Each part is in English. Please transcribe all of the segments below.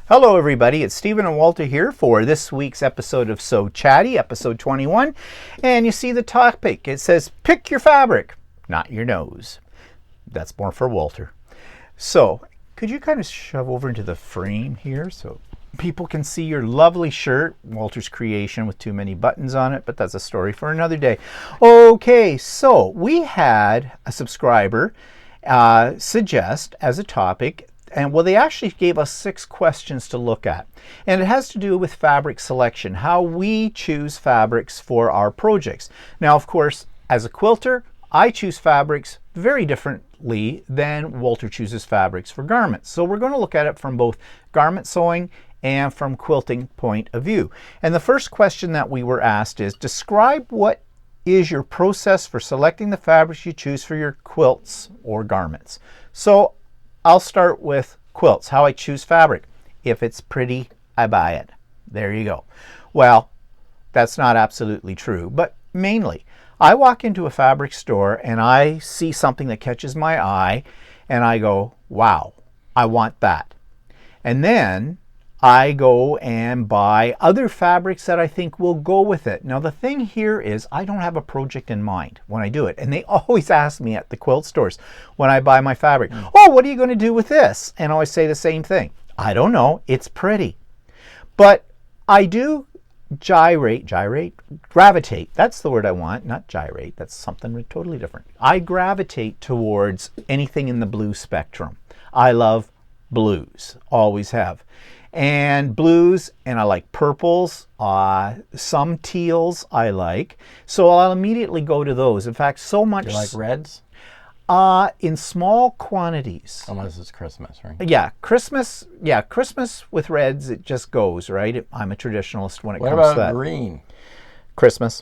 Hello everybody, it's Stephen and Walter here for this week's episode of So Chatty, episode 21. And you see the topic, it says, pick your fabric, not your nose. That's more for Walter. So, could you kind of shove over into the frame here so people can see your lovely shirt, Walter's creation with too many buttons on it, but that's a story for another day. Okay, so we had a subscriber suggest as a topic, and well, they actually gave us 6 questions to look at. And it has to do with fabric selection, how we choose fabrics for our projects. Now, of course, as a quilter, I choose fabrics very differently than Walter chooses fabrics for garments. So we're going to look at it from both garment sewing and from quilting point of view. And the first question that we were asked is, describe what is your process for selecting the fabrics you choose for your quilts or garments. So I'll start with quilts, how I choose fabric. If it's pretty, I buy it. There you go. Well, that's not absolutely true, but mainly I walk into a fabric store and I see something that catches my eye and I go, wow, I want that. And then I go and buy other fabrics that I think will go with it. Now the thing here is I don't have a project in mind when I do it. And they always ask me at the quilt stores when I buy my fabric, oh, what are you going to do with this? And I always say the same thing. I don't know. It's pretty. But I do gravitate. That's the word I want, not gyrate. That's something totally different. I gravitate towards anything in the blue spectrum. I love blues, always have. And blues, and I like purples, some teals I like. So I'll immediately go to those. In fact, so much. You like reds? In small quantities. Unless it's Christmas, right? Yeah, Christmas with reds, it just goes, right? I'm a traditionalist when it comes to that. What about green? Christmas.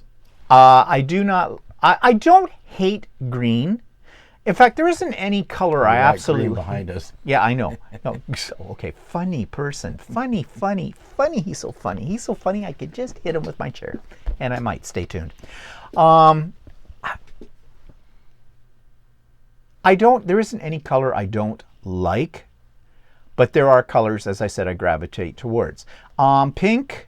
I don't hate green. In fact, there isn't any color I absolutely... Green behind us. Yeah, I know. No, okay, funny person. Funny. He's so funny. He's so funny I could just hit him with my chair. And I might. Stay tuned. There isn't any color I don't like, but there are colors, as I said, I gravitate towards. Pink,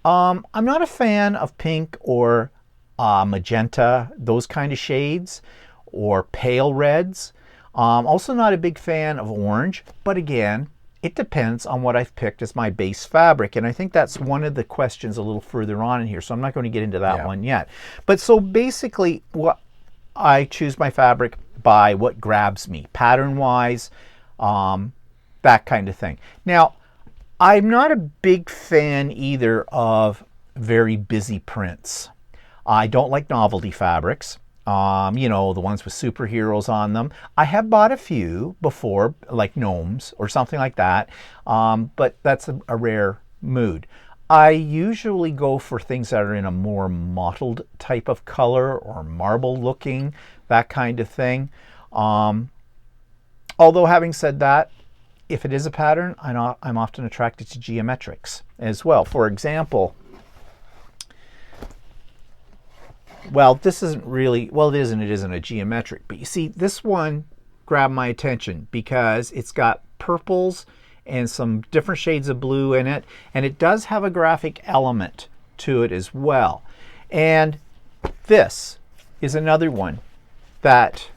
I'm not a fan of pink or magenta, those kind of shades, or pale reds. Also not a big fan of orange, but again, it depends on what I've picked as my base fabric. And I think that's one of the questions a little further on in here, so I'm not going to get into that one yet. But so basically, what I choose my fabric by what grabs me, pattern-wise, that kind of thing. Now, I'm not a big fan either of very busy prints. I don't like novelty fabrics. You know, the ones with superheroes on them. I have bought a few before, like gnomes or something like that, but that's a rare mood. I usually go for things that are in a more mottled type of color or marble looking, that kind of thing. Although having said that, if it is a pattern, I'm often attracted to geometrics as well. For example, well, this isn't really, well, it isn't a geometric, but you see, this one grabbed my attention because it's got purples and some different shades of blue in it, and it does have a graphic element to it as well. And this is another one that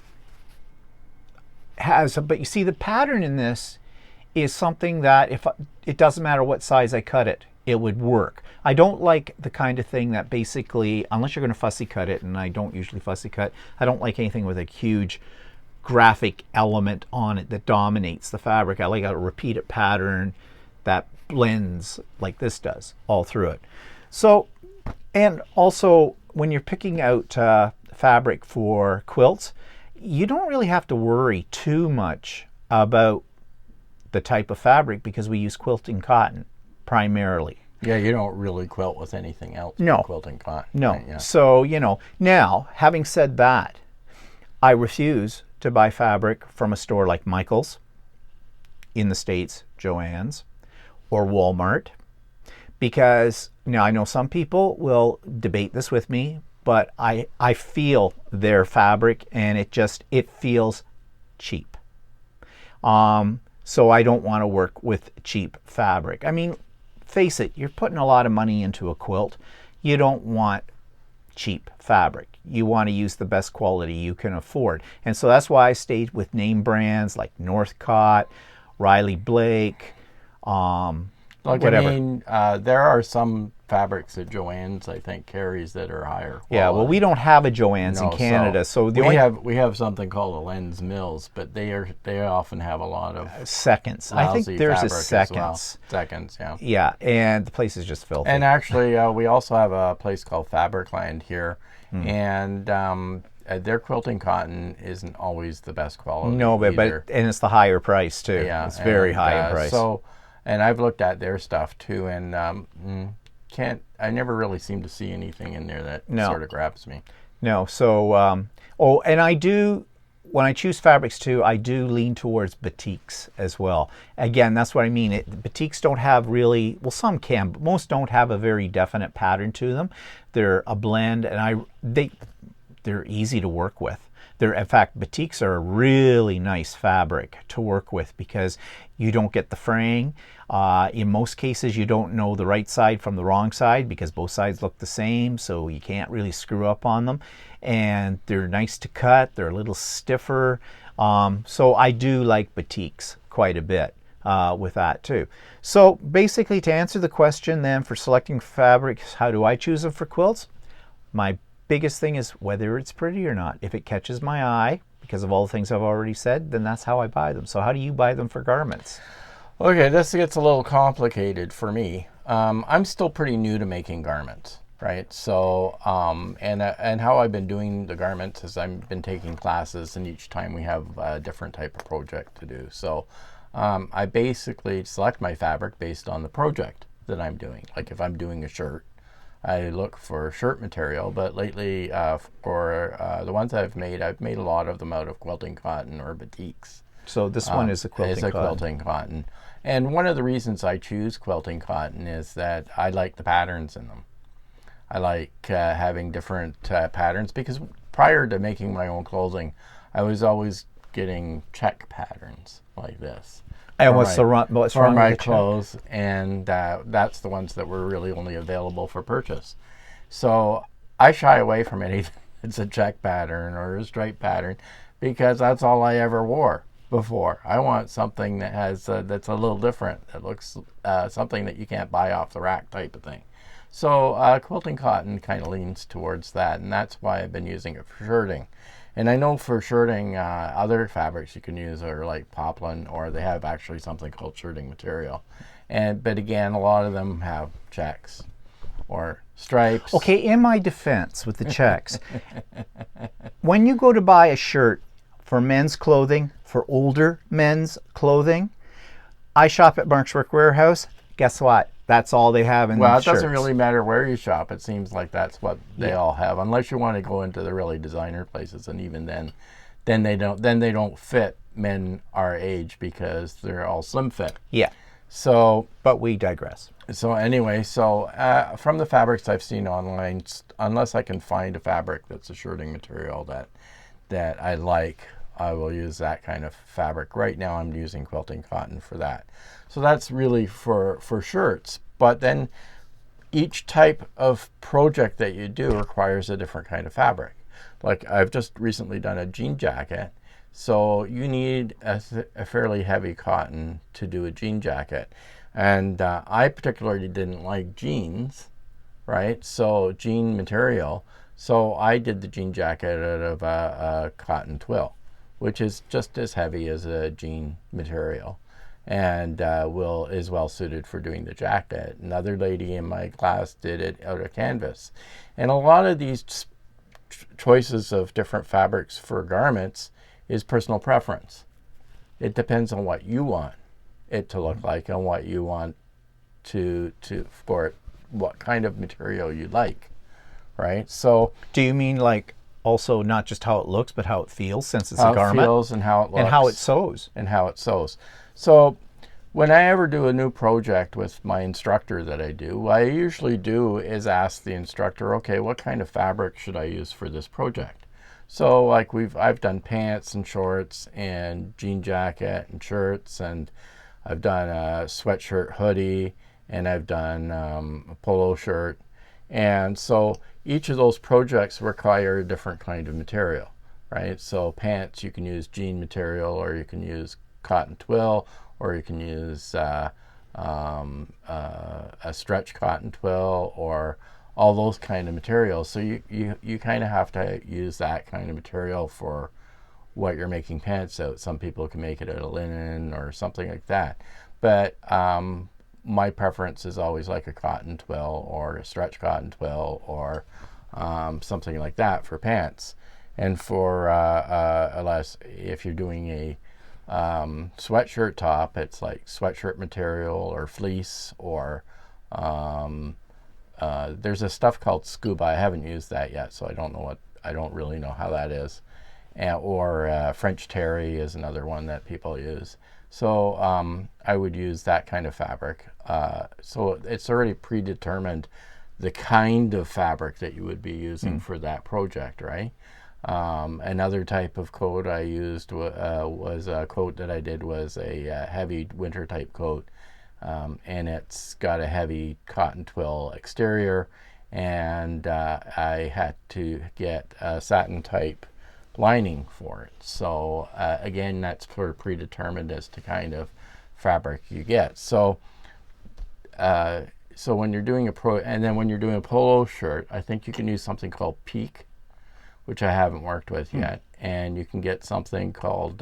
has, but you see, the pattern in this is something that if it doesn't matter what size I cut it, it would work. I don't like the kind of thing that basically, unless you're going to fussy cut it, and I don't usually fussy cut, I don't like anything with a huge graphic element on it that dominates the fabric. I like a repeated pattern that blends like this does all through it. So, and also when you're picking out fabric for quilts, you don't really have to worry too much about the type of fabric because we use quilting cotton primarily. Yeah, you don't really quilt with anything else. No. Quilting cotton. No. Right, yeah. So, you know, now, having said that, I refuse to buy fabric from a store like Michael's in the States, Joann's, or Walmart, because now I know some people will debate this with me, but I feel their fabric and it feels cheap. So I don't want to work with cheap fabric. I mean, face it, you're putting a lot of money into a quilt. You don't want cheap fabric. You want to use the best quality you can afford. And so that's why I stayed with name brands like Northcott, Riley Blake, whatever. I mean, there are some fabrics at Joann's, I think, carries that are higher quality. Yeah, well, we don't have a Joann's in Canada, so we have something called a Lens Mills, but they often have a lot of seconds. I think there's a Seconds. Well. Seconds, yeah. Yeah, and the place is just filthy. And actually, we also have a place called Fabricland here, and their quilting cotton isn't always the best quality. No, but and it's the higher price too. Yeah, it's very high in price. So, and I've looked at their stuff too, and I never really seem to see anything in there that sort of grabs me. No, so and I do, when I choose fabrics too, I do lean towards batiks as well. Again, that's what I mean. Batiks don't have really, well, some can, but most don't have a very definite pattern to them. They're a blend, and they're easy to work with. In fact, batiks are a really nice fabric to work with because you don't get the fraying. In most cases, you don't know the right side from the wrong side because both sides look the same, so you can't really screw up on them. And they're nice to cut. They're a little stiffer. So I do like batiks quite a bit with that too. So basically, to answer the question then for selecting fabrics, how do I choose them for quilts? My biggest thing is whether it's pretty or not. If it catches my eye, because of all the things I've already said, then that's how I buy them. So how do you buy them for garments? Okay, this gets a little complicated for me. I'm still pretty new to making garments, right? So, and how I've been doing the garments is I've been taking classes, and each time we have a different type of project to do. So I basically select my fabric based on the project that I'm doing. Like if I'm doing a shirt, I look for shirt material, but lately for the ones I've made a lot of them out of quilting cotton or batiks. So this one is a quilting cotton. It's a quilting cotton. And one of the reasons I choose quilting cotton is that I like the patterns in them. I like having different patterns because prior to making my own clothing, I was always getting check patterns like this. And what's wrong with my clothes, and that's the ones that were really only available for purchase. So I shy away from anything that's a check pattern or a stripe pattern because that's all I ever wore before. I want something that has that's a little different, that looks something that you can't buy off the rack type of thing. So quilting cotton kind of leans towards that, and that's why I've been using it for shirting. And I know for shirting, other fabrics you can use are like poplin, or they have actually something called shirting material. But again, a lot of them have checks or stripes. Okay, in my defense with the checks, when you go to buy a shirt for men's clothing, for older men's clothing, I shop at Mark's Work Warehouse. Guess what? That's all they have in Well, it shirts. doesn't really matter where you shop. It seems like that's what they all have, unless you want to go into the really designer places, and even then they don't fit men our age because they're all slim fit. Yeah. So, but we digress. So anyway, from the fabrics I've seen online, unless I can find a fabric that's a shirting material that I like, I will use that kind of fabric. Right now I'm using quilting cotton for that. So that's really for shirts. But then each type of project that you do requires a different kind of fabric. Like I've just recently done a jean jacket. So you need a fairly heavy cotton to do a jean jacket. And I particularly didn't like jeans, right? So jean material. So I did the jean jacket out of a cotton twill, which is just as heavy as a jean material, and is well suited for doing the jacket. Another lady in my class did it out of canvas. And a lot of these choices of different fabrics for garments is personal preference. It depends on what you want it to look like and what you want for what kind of material you like, right? So do you mean like also not just how it looks, but how it feels, since it's a garment? How it feels and how it looks. And how it sews. And how it sews. So when I ever do a new project with my instructor that I do, what I usually do is ask the instructor, okay, what kind of fabric should I use for this project? So like I've done pants and shorts and jean jacket and shirts, and I've done a sweatshirt hoodie, and I've done a polo shirt. And so each of those projects require a different kind of material, right? So pants, you can use jean material, or you can use cotton twill, or you can use a stretch cotton twill, or all those kind of materials. So you kind of have to use that kind of material for what you're making pants out. Some people can make it out of linen or something like that. But my preference is always like a cotton twill or a stretch cotton twill, or something like that for pants. And for unless if you're doing a sweatshirt top, it's like sweatshirt material or fleece, or there's a stuff called scuba. I haven't used that yet, so I don't really know how that is. Or French terry is another one that people use. So I would use that kind of fabric. So it's already predetermined the kind of fabric that you would be using for that project, right? Another type of coat I used was a coat that I did was a heavy winter type coat, and it's got a heavy cotton twill exterior, and I had to get a satin type lining for it. So again, that's sort of predetermined as to kind of fabric you get. So so when you're doing when you're doing a polo shirt, I think you can use something called Peak, which I haven't worked with yet, and you can get something called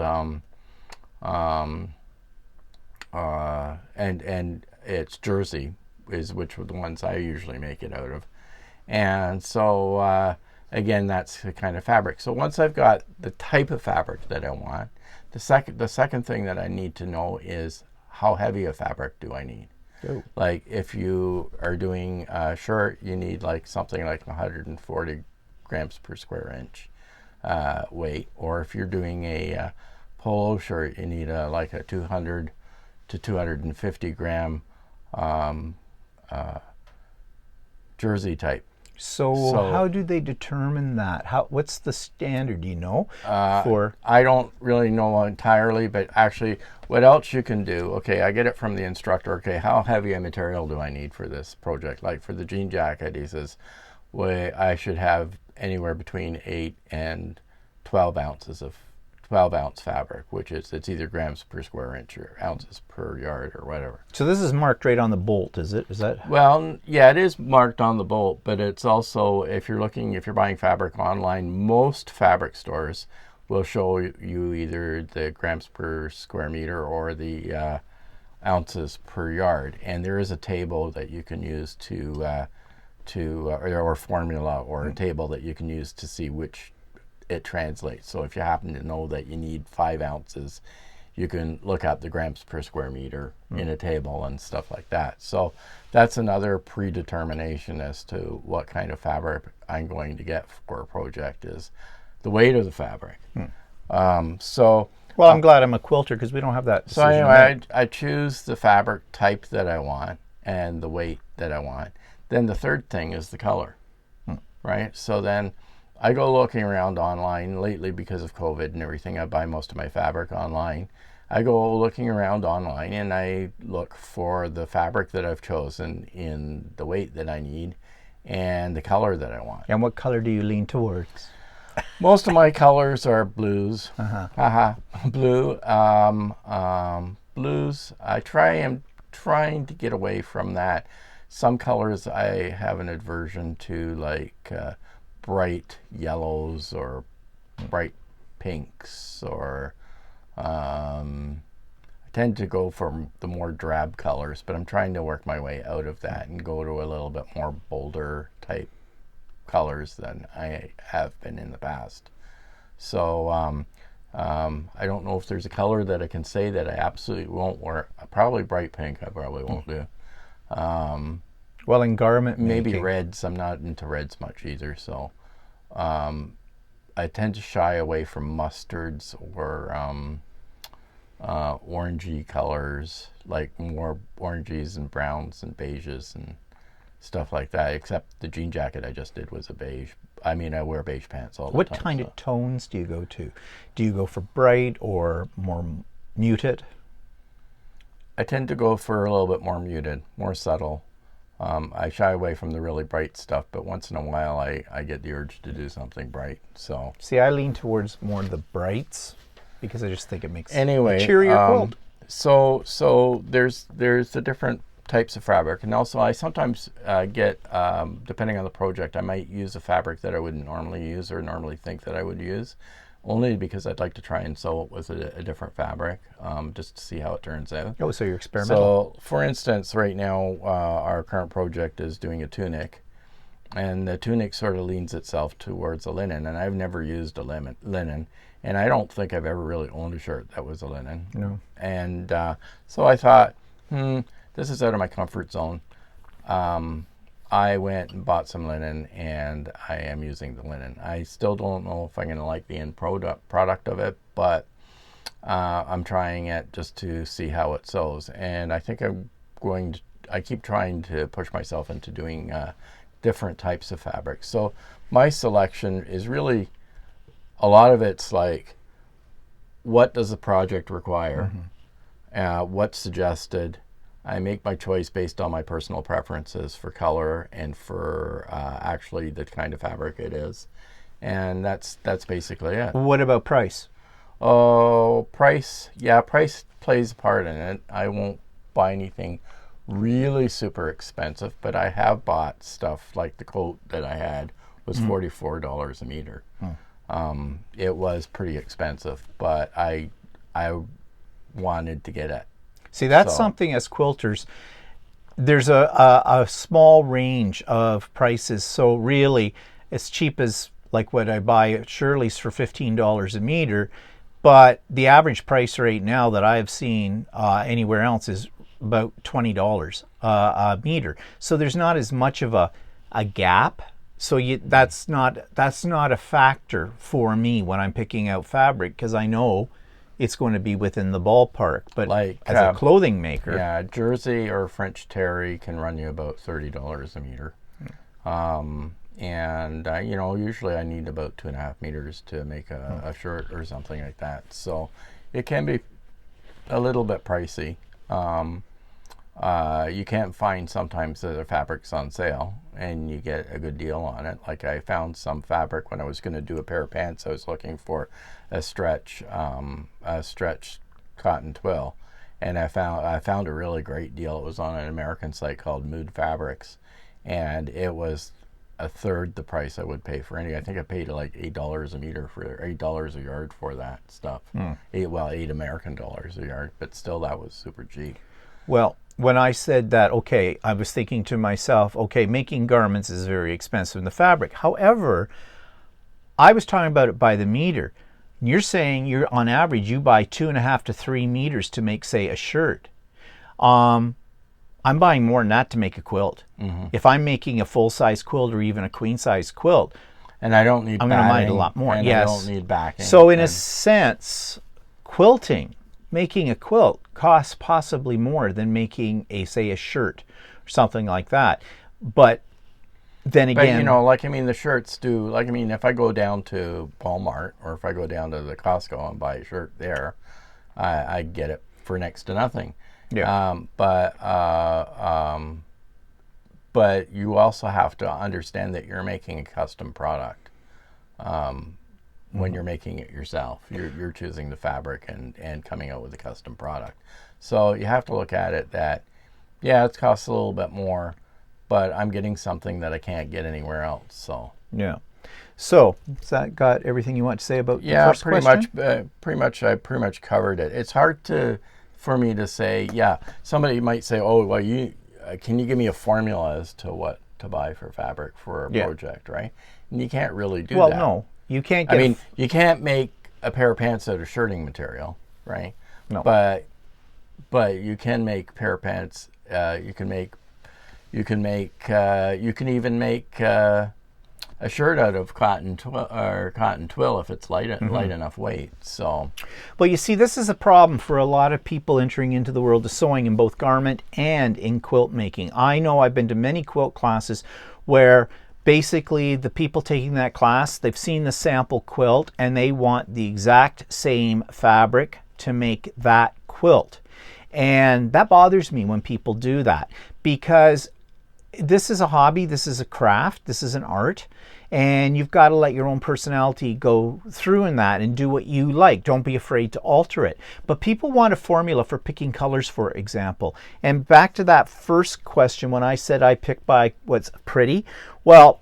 and it's jersey, which are the ones I usually make it out of. And so again, that's the kind of fabric. So once I've got the type of fabric that I want, the second thing that I need to know is how heavy a fabric do I need. Oh. Like if you are doing a shirt, you need like something like 140 grams per square inch weight, or if you're doing a polo shirt, you need like a 200 to 250 gram jersey type. So how do they determine that? What's the standard, do you know? I don't really know entirely, but actually what else you can do, okay, I get it from the instructor, okay, how heavy a material do I need for this project? Like for the jean jacket, he says, well, I should have anywhere between 8 and 12 ounces of 12-ounce fabric, which it's either grams per square inch or ounces per yard or whatever. So this is marked right on the bolt, is it? Is that? Well, yeah, it is marked on the bolt, but it's also, if you're buying fabric online, most fabric stores will show you either the grams per square meter or the ounces per yard. And there is a table that you can use or formula or a table that you can use to see which it translates. So if you happen to know that you need 5 ounces, you can look up the grams per square meter in a table and stuff like that. So that's another predetermination as to what kind of fabric I'm going to get for a project, is the weight of the fabric. Well, I'm glad I'm a quilter because we don't have that decision. So anyway, I choose the fabric type that I want and the weight that I want. Then the third thing is the color, right? So then I go looking around online. Lately, because of COVID and everything, I buy most of my fabric online. I go looking around online and I look for the fabric that I've chosen in the weight that I need and the color that I want. And what color do you lean towards? Most of my colors are blues. Blue. Blues. I'm trying to get away from that. Some colors I have an aversion to, like bright yellows or bright pinks, or I tend to go for the more drab colors, but I'm trying to work my way out of that and go to a little bit more bolder type colors than I have been in the past. So I don't know if there's a color that I can say that I absolutely won't wear. Probably bright pink I probably won't do. Well, in garment maybe making, reds. I'm not into reds much either, so I tend to shy away from mustards or orangey colors, like more oranges and browns and beiges and stuff like that. Except the jean jacket I just did was a beige. I mean, I wear beige pants all the What time. kind of tones do you go to? Do you go for bright or more muted? I tend to go for a little bit more muted, more subtle. I shy away from the really bright stuff, but once in a while I get the urge to do something bright. So See, I lean towards more of the brights because I just think it makes anyway, a cheerier quilt. So there's the different types of fabric, and also I sometimes get, depending on the project, I might use a fabric that I wouldn't normally use or normally think that I would use, only because I'd like to try and sew it with a different fabric, just to see how it turns out. Oh, so you're experimental. So, for instance, right now our current project is doing a tunic, and the tunic sort of leans itself towards a linen, and I've never used a linen, and I don't think I've ever really owned a shirt that was a linen. No. And so I thought, this is out of my comfort zone. I went and bought some linen, and I am using the linen. I still don't know if I'm going to like the end product of it, but I'm trying it just to see how it sews. And I think I keep trying to push myself into doing different types of fabrics. So my selection is really, a lot of it's like, what does the project require? What's suggested? I make my choice based on my personal preferences for color and for actually the kind of fabric it is. And that's basically it. What about price? Oh, price. Yeah, price plays a part in it. I won't buy anything really super expensive, but I have bought stuff like the coat that I had was $44 a meter. It was pretty expensive, but I wanted to get it. See, that's something as quilters, there's a small range of prices. So really, as cheap as like what I buy at Shirley's for $15 a meter, but the average price right now that I've seen anywhere else is about $20 a meter. So there's not as much of a gap. So that's not a factor for me when I'm picking out fabric, because I know it's going to be within the ballpark. But like, as a clothing maker, yeah, jersey or French terry can run you about $30 a meter. And you know, usually I need about 2.5 meters to make a shirt or something like that. So it can be a little bit pricey. You can't find sometimes that the fabric's on sale and you get a good deal on it. Like I found some fabric when I was going to do a pair of pants. I was looking for a stretch cotton twill, and I found a really great deal. It was on an American site called Mood Fabrics, and it was a third the price I would pay for any. I think I paid like $8 a meter for $8 a yard for that stuff. $8 American dollars a yard, but still that was super cheap. Well, when I said that, okay, I was thinking to myself, okay, making garments is very expensive in the fabric. However, I was talking about it by the meter. You're saying you're on average you buy 2.5 to 3 meters to make, say, a shirt. I'm buying more than that to make a quilt. If I'm making a full-size quilt or even a queen-size quilt, and I don't need I'm going to mind a lot more. And yes, I don't need backing. So in a sense, quilting, making a quilt costs possibly more than making a, say, a shirt or something like that. But then again, but, you know, like, I mean, the shirts do, like, I mean, if I go down to Walmart or if I go down to the Costco and buy a shirt there, I get it for next to nothing. Yeah. But you also have to understand that you're making a custom product. When you're making it yourself, you're choosing the fabric and coming out with a custom product. So you have to look at it that, yeah, it costs a little bit more, but I'm getting something that I can't get anywhere else. So yeah. So has that got everything you want to say about the first question? I pretty much covered it. It's hard for me to say. Yeah, somebody might say, "Oh, well, can you give me a formula as to what to buy for fabric for a project?" Right? And you can't really do that. Well, no. You can't get, I mean, you can't make a pair of pants out of shirting material, right? No. But you can make pair of pants. You can even make a shirt out of cotton twill if it's light enough weight. So, well, you see, this is a problem for a lot of people entering into the world of sewing in both garment and in quilt making. I know I've been to many quilt classes where basically the people taking that class, they've seen the sample quilt and they want the exact same fabric to make that quilt. And that bothers me when people do that, because this is a hobby, this is a craft, this is an art, and you've got to let your own personality go through in that and do what you like. Don't be afraid to alter it. But people want a formula for picking colors, for example. And back to that first question, when I said I pick by what's pretty, well,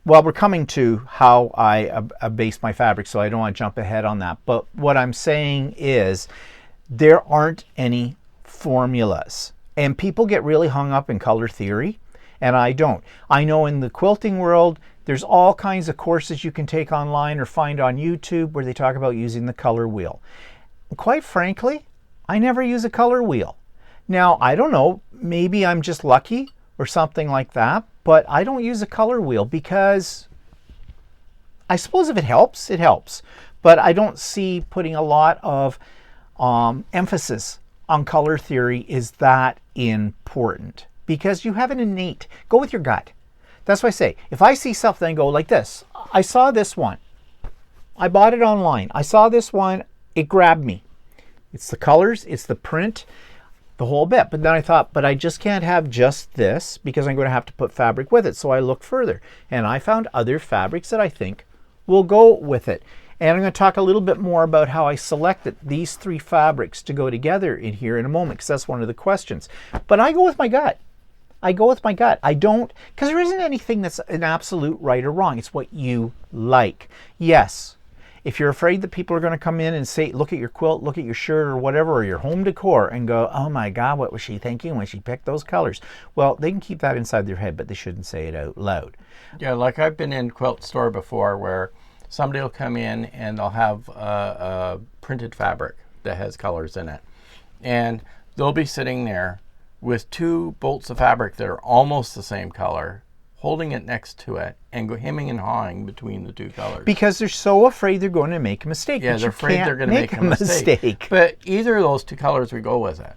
we're coming to how I base my fabric, so I don't want to jump ahead on that. But what I'm saying is there aren't any formulas. And people get really hung up in color theory, and I don't. I know in the quilting world, there's all kinds of courses you can take online or find on YouTube where they talk about using the color wheel. Quite frankly, I never use a color wheel. Now, I don't know, maybe I'm just lucky or something like that, but I don't use a color wheel because I suppose if it helps, it helps. But I don't see putting a lot of emphasis on color theory is that important, because you have an innate, go with your gut. That's why I say, if I see something, go like this. I saw this one. I bought it online. I saw this one. It grabbed me. It's the colors, it's the print, the whole bit. But then I thought, but I just can't have just this because I'm going to have to put fabric with it. So I looked further and I found other fabrics that I think will go with it. And I'm going to talk a little bit more about how I selected these 3 fabrics to go together in here in a moment, because that's one of the questions. But I go with my gut. I go with my gut. I don't, because there isn't anything that's an absolute right or wrong. It's what you like. Yes, if you're afraid that people are going to come in and say, look at your quilt, look at your shirt or whatever, or your home decor, and go, oh my God, what was she thinking when she picked those colors? Well, they can keep that inside their head, but they shouldn't say it out loud. Yeah, like I've been in Quilt Store before where somebody will come in and they'll have a printed fabric that has colors in it. And they'll be sitting there with 2 bolts of fabric that are almost the same color, holding it next to it, and go hemming and hawing between the 2 colors. Because they're so afraid they're going to make a mistake. Yeah, they're afraid they're going to make a mistake. But either of those 2 colors we go with it.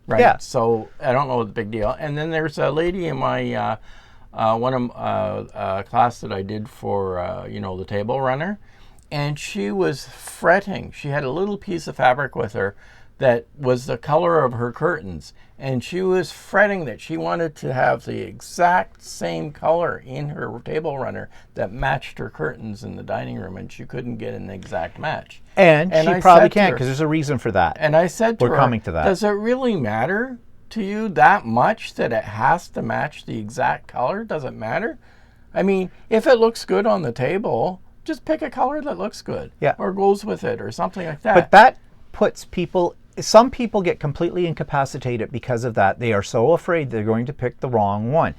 Right? Yeah. So I don't know the big deal. And then there's a lady in my class that I did for the table runner, and she was fretting. She had a little piece of fabric with her that was the color of her curtains, and she was fretting that she wanted to have the exact same color in her table runner that matched her curtains in the dining room, and she couldn't get an exact match. And she probably can't, because there's a reason for that. And I said to her, we're coming to that. Does it really matter to you that much that it has to match the exact color? Does it matter? I mean, if it looks good on the table, just pick a color that looks good, or goes with it, or something like that. But that puts people, some people get completely incapacitated because of that. They are so afraid they're going to pick the wrong one.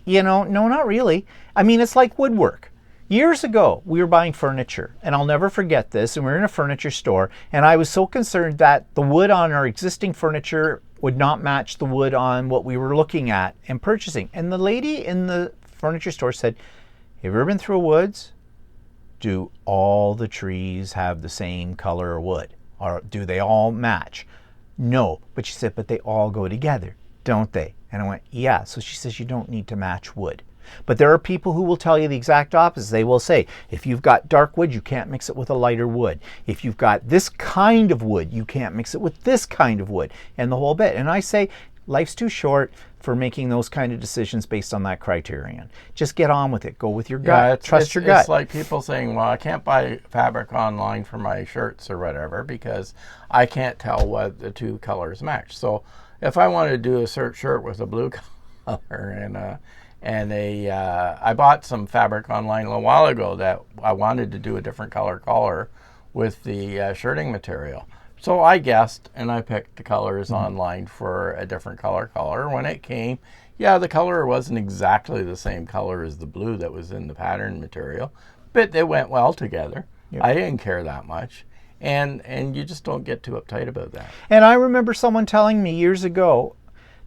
No, not really. I mean, it's like woodwork. Years ago, we were buying furniture, and I'll never forget this, and we were in a furniture store, and I was so concerned that the wood on our existing furniture would not match the wood on what we were looking at and purchasing. And the lady in the furniture store said, have you ever been through a woods? Do all the trees have the same color wood? Or do they all match? No. But she said, but they all go together, don't they? And I went, yeah. So she says, you don't need to match wood. But there are people who will tell you the exact opposite. They will say, if you've got dark wood, you can't mix it with a lighter wood. If you've got this kind of wood, you can't mix it with this kind of wood, and the whole bit. And I say, life's too short for making those kind of decisions based on that criterion. Just get on with it. Go with your gut. Trust your gut. It's like people saying, well, I can't buy fabric online for my shirts or whatever because I can't tell what the 2 colors match. So if I wanted to do a shirt with a blue color and I bought some fabric online a little while ago that I wanted to do a different collar with the shirting material. So I guessed and I picked the colors online for a different color. When it came, the color wasn't exactly the same color as the blue that was in the pattern material, but they went well together. Yep. I didn't care that much. And you just don't get too uptight about that. And I remember someone telling me years ago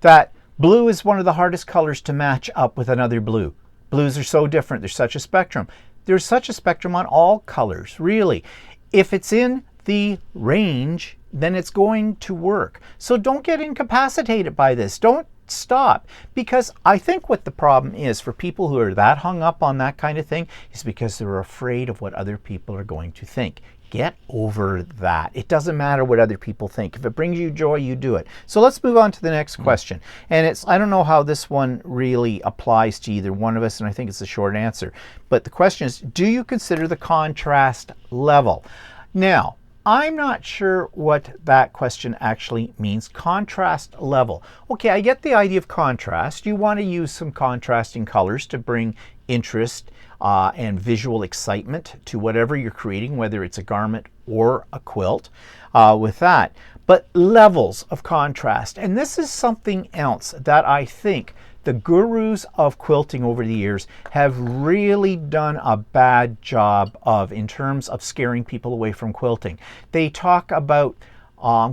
that blue is one of the hardest colors to match up with another blue. Blues are so different. There's such a spectrum. There's such a spectrum on all colors, really. If it's in the range, then it's going to work. So don't get incapacitated by this. Don't stop. Because I think what the problem is for people who are that hung up on that kind of thing is because they're afraid of what other people are going to think. Get over that. It doesn't matter what other people think. If it brings you joy, you do it. So let's move on to the next question. And I don't know how this one really applies to either one of us, and I think it's a short answer. But the question is, do you consider the contrast level? Now, I'm not sure what that question actually means. Contrast level. Okay, I get the idea of contrast. You want to use some contrasting colors to bring interest and visual excitement to whatever you're creating, whether it's a garment or a quilt with that. But levels of contrast. And this is something else that I think the gurus of quilting over the years have really done a bad job of in terms of scaring people away from quilting. They talk about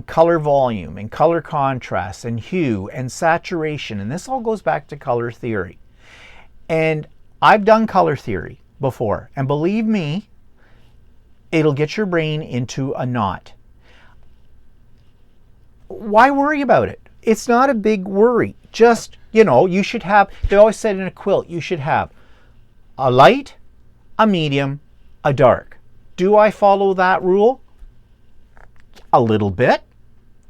color volume and color contrast and hue and saturation, and this all goes back to color theory. And I've done color theory before, and believe me, it'll get your brain into a knot. Why worry about it? It's not a big worry. Just, you should have, they always said in a quilt, you should have a light, a medium, a dark. Do I follow that rule? A little bit.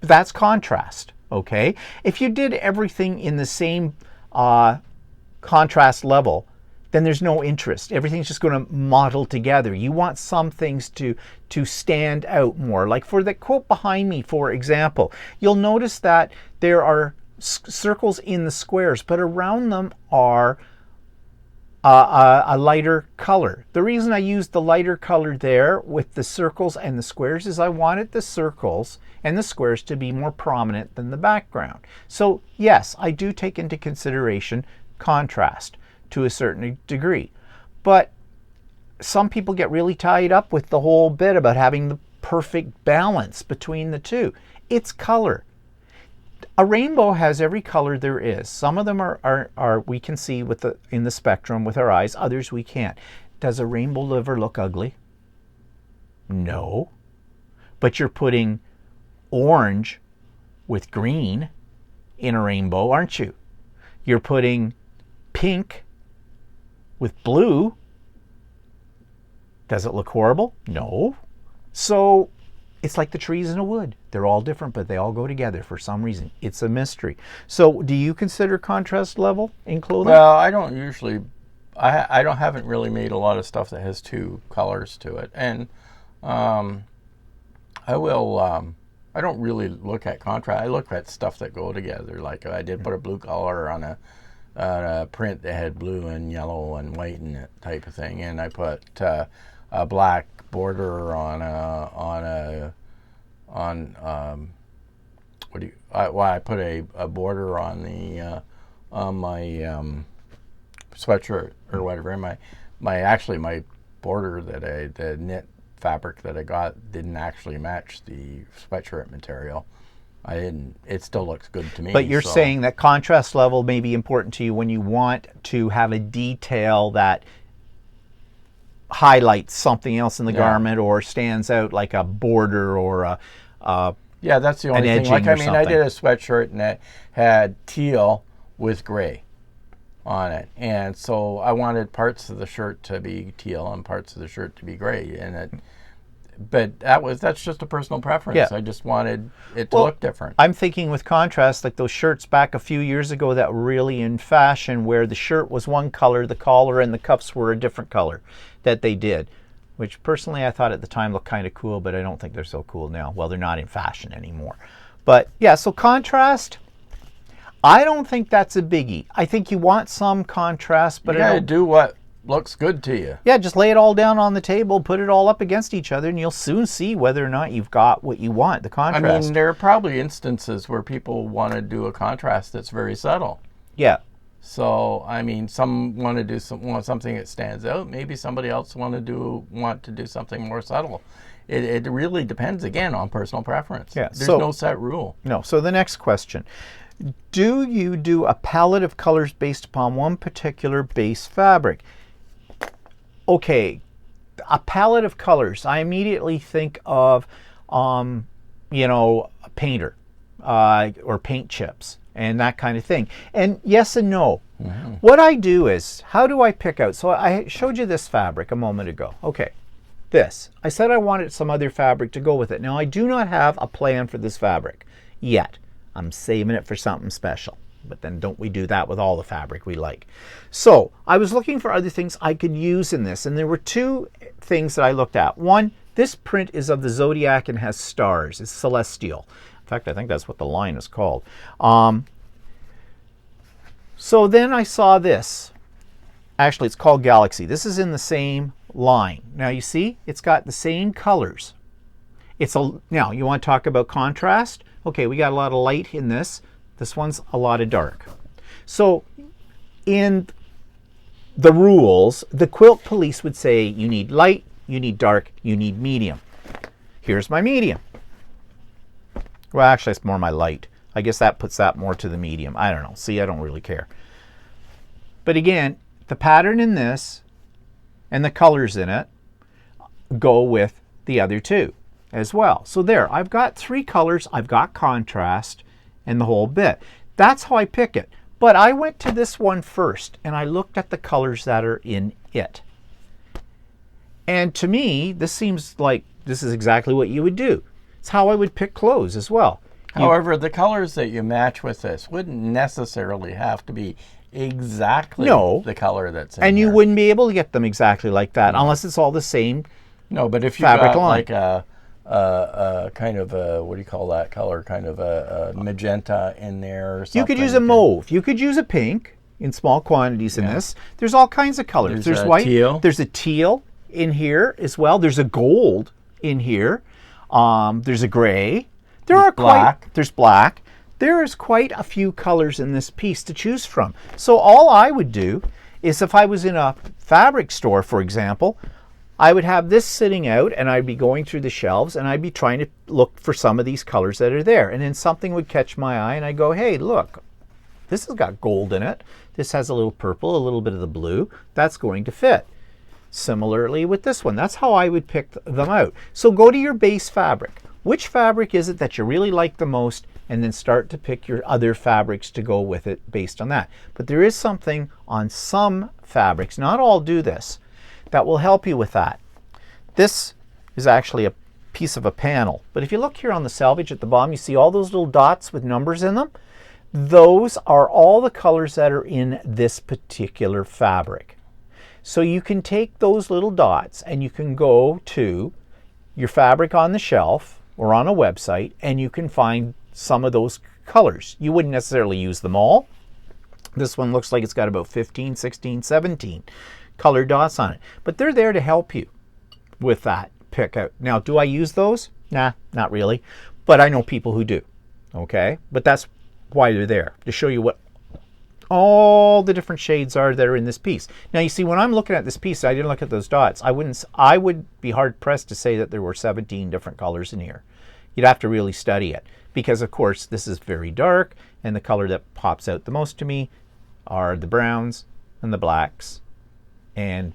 That's contrast, okay? If you did everything in the same contrast level, then there's no interest. Everything's just going to model together. You want some things to stand out more. Like for the quilt behind me, for example, you'll notice that there are circles in the squares, but around them are a lighter color. The reason I used the lighter color there with the circles and the squares is I wanted the circles and the squares to be more prominent than the background. So yes, I do take into consideration contrast to a certain degree. But some people get really tied up with the whole bit about having the perfect balance between the two. It's color. A rainbow has every color there is. Some of them are we can see in the spectrum with our eyes, others we can't. Does a rainbow ever look ugly? No. But you're putting orange with green in a rainbow, aren't you? You're putting pink with blue. Does it look horrible? No. So it's like the trees in a wood. They're all different, but they all go together for some reason. It's a mystery. So do you consider contrast level in clothing? Well, I don't usually, haven't really made a lot of stuff that has two colors to it. And I don't really look at contrast. I look at stuff that go together. Like I did put a blue color on a print that had blue and yellow and white in it type of thing, and I put a black border I put a border on the on my sweatshirt or whatever. My border the knit fabric that I got didn't actually match the sweatshirt material. It still looks good to me. But you're saying that contrast level may be important to you when you want to have a detail that highlights something else in the garment or stands out, like a border or a yeah, that's the only thing. Like I did a sweatshirt and it had teal with gray on it, and so I wanted parts of the shirt to be teal and parts of the shirt to be gray, but that's just a personal preference. Yeah. I just wanted it to look different. I'm thinking with contrast, like those shirts back a few years ago that were really in fashion, where the shirt was one color, the collar and the cuffs were a different color that they did, which personally I thought at the time looked kind of cool, but I don't think they're so cool now. Well, they're not in fashion anymore. But yeah, so contrast, I don't think that's a biggie. I think you want some contrast, but you gotta do what looks good to you. Yeah, just lay it all down on the table, put it all up against each other, and you'll soon see whether or not you've got what you want, the contrast. There are probably instances where people want to do a contrast that's very subtle. Yeah. So, some want to do something that stands out. Maybe somebody else want to do something more subtle. It really depends, again, on personal preference. Yeah. There's no set rule. No. So the next question. Do you do a palette of colors based upon one particular base fabric? Okay, a palette of colors. I immediately think of, a painter or paint chips. and that kind of thing. And yes and no. What I do is, how do I pick out? So I showed you this fabric a moment ago. Okay, this. I said I wanted some other fabric to go with it. Now, I do not have a plan for this fabric yet. I'm saving it for something special. But then don't we do that with all the fabric we like? So I was looking for other things I could use in this, and there were two things that I looked at. One, this print is of the zodiac and has stars. It's celestial. In fact, I think that's what the line is called. So then I saw this. Actually, it's called Galaxy. This is in the same line. Now you see, it's got the same colors. Now, you want to talk about contrast? Okay, we got a lot of light in this. This one's a lot of dark. So in the rules, the quilt police would say you need light, you need dark, you need medium. Here's my medium. Well, actually, it's more my light. I guess that puts that more to the medium. I don't know. See, I don't really care. But again, the pattern in this and the colors in it go with the other two as well. So there, I've got three colors, I've got contrast, and the whole bit. That's how I pick it. But I went to this one first, and I looked at the colors that are in it. And to me, this seems like this is exactly what you would do. It's how I would pick clothes as well. However, the colors that you match with this wouldn't necessarily have to be exactly the color that's in and you here. wouldn't be able to get them exactly like that unless it's all the same. No, but if you fabric got line. like a kind of a, what do you call that color? Kind of a magenta in there or something. You could use a mauve. You could use a pink in small quantities in this. There's all kinds of colors. There's white. Teal. There's a teal in here as well. There's a gold in here. There's a gray. There's black. There is quite a few colors in this piece to choose from. So all I would do is, if I was in a fabric store, for example, I would have this sitting out and I'd be going through the shelves and I'd be trying to look for some of these colors that are there. And then something would catch my eye and I go, hey, look, this has got gold in it. This has a little purple, a little bit of the blue. That's going to fit. Similarly with this one. That's how I would pick them out. So go to your base fabric. Which fabric is it that you really like the most, and then start to pick your other fabrics to go with it based on that. But there is something on some fabrics, not all do this, that will help you with that. This is actually a piece of a panel. But if you look here on the selvage at the bottom, you see all those little dots with numbers in them? Those are all the colors that are in this particular fabric. So you can take those little dots and you can go to your fabric on the shelf or on a website and you can find some of those colors. You wouldn't necessarily use them all. This one looks like it's got about 15, 16, 17 color dots on it. But they're there to help you with that pick out. Now, do I use those? Nah, not really. But I know people who do. Okay? But that's why they're there, to show you what all the different shades are that are in this piece. Now, you see, when I'm looking at this piece, I didn't look at those dots. I would be hard pressed to say that there were 17 different colors in here. You'd have to really study it because, of course, this is very dark, and the color that pops out the most to me are the browns and the blacks, and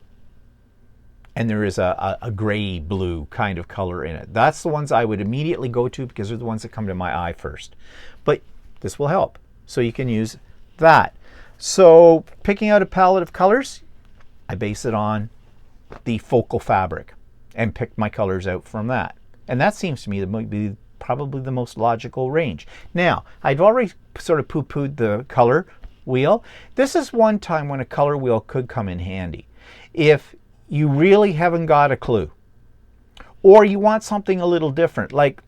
there is a gray blue kind of color in it. That's the ones I would immediately go to because they're the ones that come to my eye first. But this will help. So you can use that. So picking out a palette of colors, I base it on the focal fabric and pick my colors out from that. And that seems to me to be probably the most logical range. Now, I've already sort of poo-pooed the color wheel. This is one time when a color wheel could come in handy. If you really haven't got a clue, or you want something a little different, like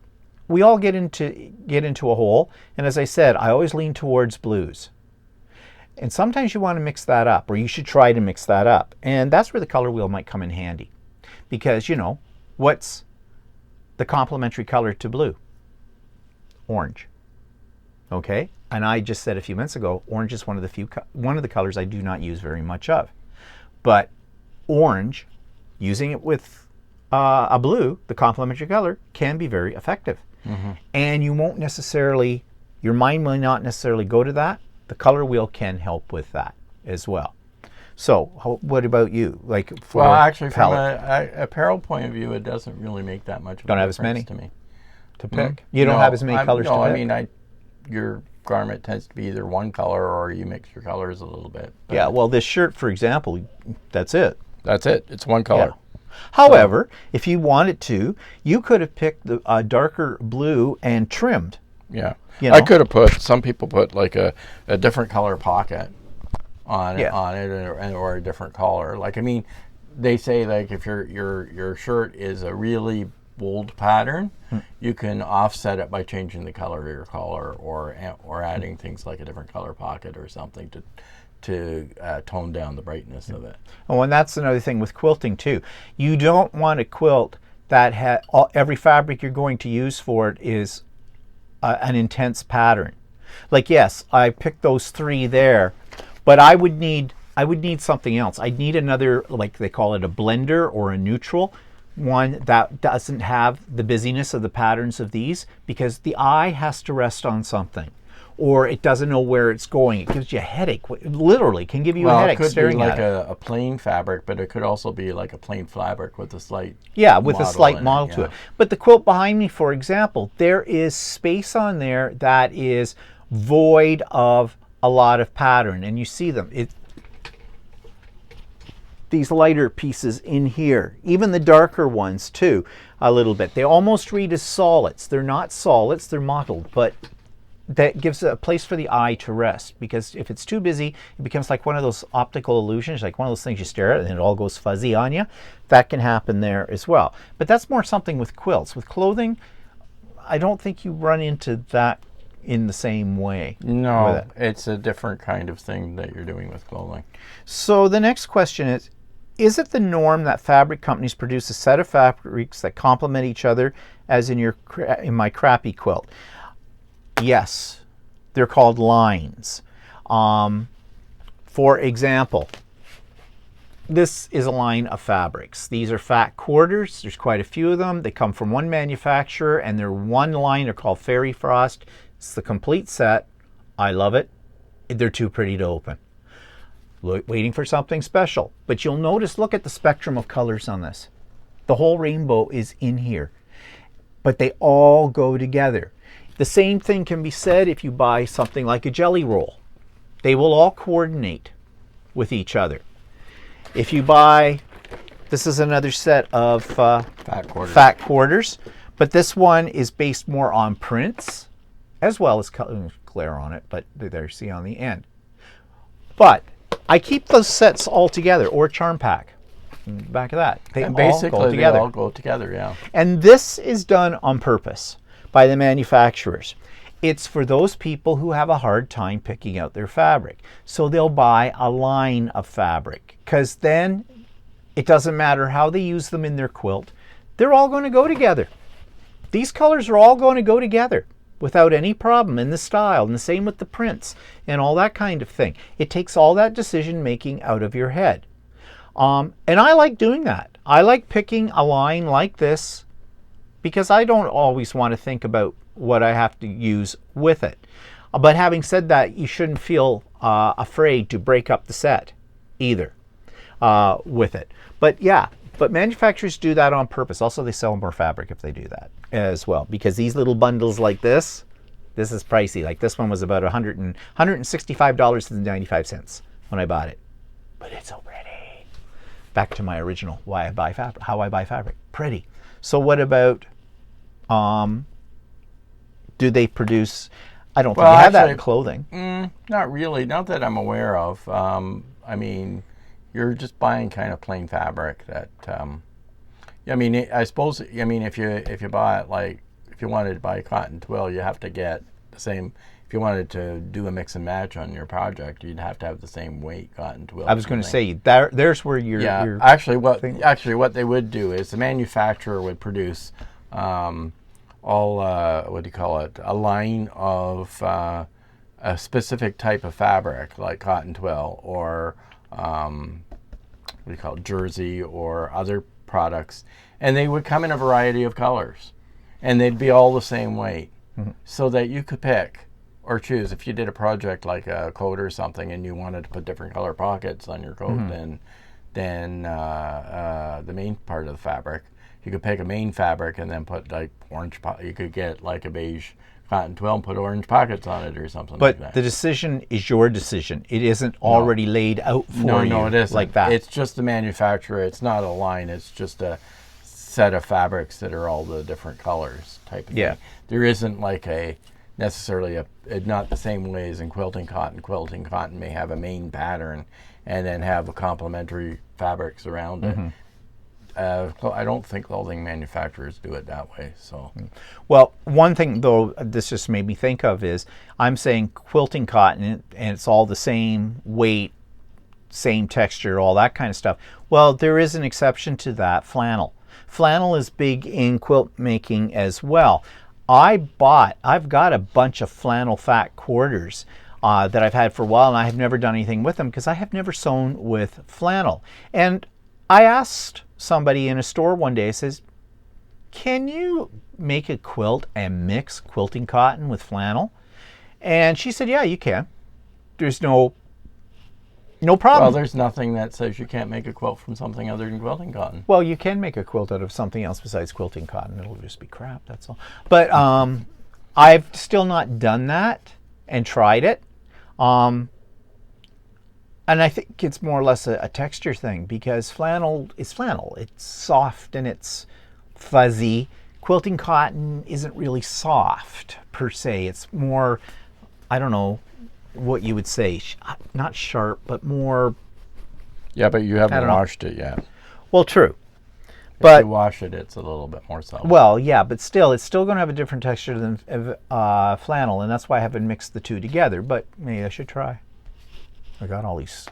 we all get into a hole, and as I said, I always lean towards blues. And sometimes you want to mix that up, or you should try to mix that up. And that's where the color wheel might come in handy. Because, you know, what's the complementary color to blue? Orange. Okay? And I just said a few minutes ago, orange is one of the colors I do not use very much of. But orange, using it with a blue, the complementary color, can be very effective. Mm-hmm. And you won't necessarily, your mind will not necessarily go to that. The color wheel can help with that as well. So, what about you? Like, for well, actually, palette? from an apparel point of view, it doesn't really make that much of a Don't have difference as many to me. to pick. You don't have as many colors to pick. No, I mean, your garment tends to be either one color or you mix your colors a little bit. But Yeah, well, this shirt, for example, that's it. that's it. It's one color. However, if you wanted to, you could have picked the darker blue and trimmed. Yeah. You know? I could have put, some people put like a different color pocket on it, or a different color. Like, I mean, they say like if your shirt is a really bold pattern, you can offset it by changing the color of your collar or adding things like a different color pocket or something to tone down the brightness of it. Oh, and that's another thing with quilting too. You don't want a quilt that every fabric you're going to use for it is an intense pattern. Like, yes, I picked those 3 there, but I would need something else. I'd need another, like they call it a blender or a neutral, one that doesn't have the busyness of the patterns of these, because the eye has to rest on something, or it doesn't know where it's going. It gives you a headache. It literally can give you a headache staring at it. It could be like a plain fabric, but it could also be like a plain fabric with a slight model to it. But the quilt behind me, for example, there is space on there that is void of a lot of pattern, and you see them. These lighter pieces in here, even the darker ones too, a little bit. They almost read as solids. They're not solids, they're mottled, but that gives a place for the eye to rest, because if it's too busy, it becomes like one of those optical illusions, like one of those things you stare at and it all goes fuzzy on you. That can happen there as well. But that's more something with quilts. With clothing, I don't think you run into that in the same way. No, it's a different kind of thing that you're doing with clothing. So the next question is it the norm that fabric companies produce a set of fabrics that complement each other, as in my crappy quilt? Yes, they're called lines. For example, this is a line of fabrics. These are fat quarters. There's quite a few of them. They come from one manufacturer, and they're one line. They're called Fairy Frost. It's the complete set. I love it. They're too pretty to open. Waiting for something special. But you'll notice, look at the spectrum of colors on this. The whole rainbow is in here. But they all go together. The same thing can be said if you buy something like a jelly roll. They will all coordinate with each other. If you buy, this is another set of fat quarters, but this one is based more on prints as well as glare on it, but there you see on the end. But I keep those sets all together, or charm pack. Back of that. They all go together, yeah. And this is done on purpose by the manufacturers. It's for those people who have a hard time picking out their fabric. So they'll buy a line of fabric, because then it doesn't matter how they use them in their quilt. They're all going to go together. These colors are all going to go together without any problem in the style, and the same with the prints and all that kind of thing. It takes all that decision making out of your head. And I like doing that. I like picking a line like this, because I don't always want to think about what I have to use with it. But having said that, you shouldn't feel afraid to break up the set either with it. But yeah, but manufacturers do that on purpose. Also, they sell more fabric if they do that as well, because these little bundles like this is pricey. Like this one was about $165.95 when I bought it. But it's so pretty. Back to my original how I buy fabric. Pretty. So what about, do they produce, I don't think you have that in clothing. Not really, not that I'm aware of. I mean, you're just buying kind of plain fabric that, I mean, I suppose, I mean, if you buy it, like, if you wanted to buy cotton twill, you have to get the same. If you wanted to do a mix and match on your project, you'd have to have the same weight cotton twill. I was going to say, there's where you're... Yeah, actually what they would do is the manufacturer would produce a line of a specific type of fabric, like cotton twill or jersey or other products, and they would come in a variety of colors, and they'd be all the same weight, so that you could pick or choose. If you did a project like a coat or something and you wanted to put different color pockets on your coat than the main part of the fabric, you could pick a main fabric and then put like orange, you could get like a beige cotton twill and put orange pockets on it or something But like that. the decision is your decision. It isn't already laid out for you. No, it isn't. Like that. It's just the manufacturer. It's not a line. It's just a set of fabrics that are all the different colors type of thing. There isn't like necessarily not the same way as in quilting cotton. Quilting cotton may have a main pattern and then have complementary fabrics around it. I don't think clothing manufacturers do it that way. So, well, one thing though, this just made me think of is I'm saying quilting cotton, and it's all the same weight, same texture, all that kind of stuff. Well, there is an exception to that: flannel. Flannel is big in quilt making as well. I've got a bunch of flannel fat quarters that I've had for a while, and I have never done anything with them because I have never sewn with flannel. And I asked somebody in a store one day, says, can you make a quilt and mix quilting cotton with flannel? And she said, yeah, you can. There's no problem. Well, there's nothing that says you can't make a quilt from something other than quilting cotton. Well, you can make a quilt out of something else besides quilting cotton. It'll just be crap, that's all. But I've still not done that and tried it. And I think it's more or less a texture thing, because flannel is flannel. It's soft and it's fuzzy. Quilting cotton isn't really soft per se. It's more, I don't know what you would say, not sharp, but more. Yeah, but you haven't washed it yet. Well, true. If you wash it, it's a little bit more soft. Well, yeah, but still, it's still going to have a different texture than flannel, and that's why I haven't mixed the two together. But maybe I should try. I got all these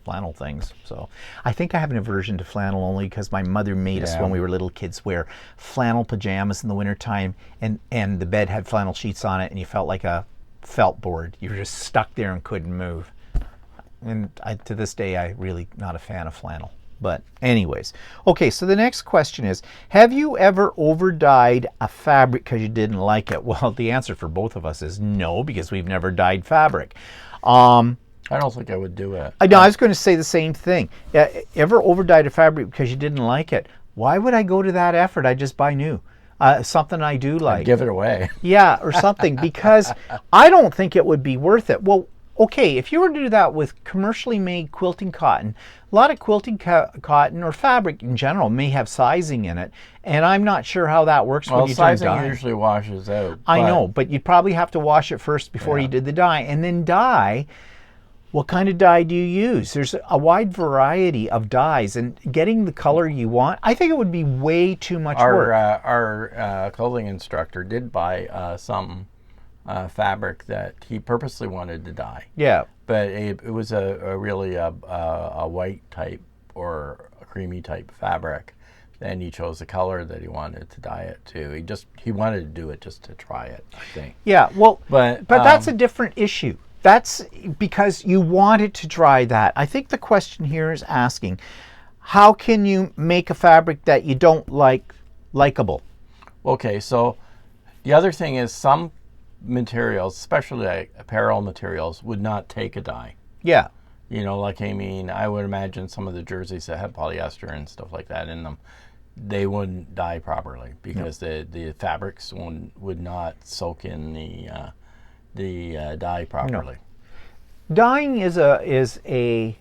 flannel things, so I think I have an aversion to flannel only because my mother made us, when we were little kids, wear flannel pajamas in the wintertime, and the bed had flannel sheets on it, and you felt like a felt board. You were just stuck there and couldn't move. And to this day, I'm really not a fan of flannel. But anyways, okay, so the next question is, have you ever over-dyed a fabric because you didn't like it? Well, the answer for both of us is no, because we've never dyed fabric. I don't think I would do it. I know, I was going to say the same thing. Ever over-dyed a fabric because you didn't like it? Why would I go to that effort? I just buy new. Something I do like. I'd give it away. Yeah, or something, because I don't think it would be worth it. Well, okay, if you were to do that with commercially made quilting cotton, a lot of quilting cotton or fabric in general may have sizing in it, and I'm not sure how that works when you do dye. Sizing usually washes out. I know, but you'd probably have to wash it first before you did the dye, and then dye. What kind of dye do you use? There's a wide variety of dyes, and getting the color you want, I think it would be way too much work. Our clothing instructor did buy some fabric that he purposely wanted to dye. Yeah. But it was really a white type or a creamy type fabric. And he chose the color that he wanted to dye it to. He wanted to do it just to try it, I think. Yeah, well, but that's a different issue. That's because you wanted to try that. I think the question here is asking, how can you make a fabric that you don't like likable? Okay, so the other thing is some materials, especially like apparel materials, would not take a dye. Yeah. You know, like, I mean, I would imagine some of the jerseys that have polyester and stuff like that in them, they wouldn't dye properly because the fabrics would not soak in the dye properly. No. Dyeing is a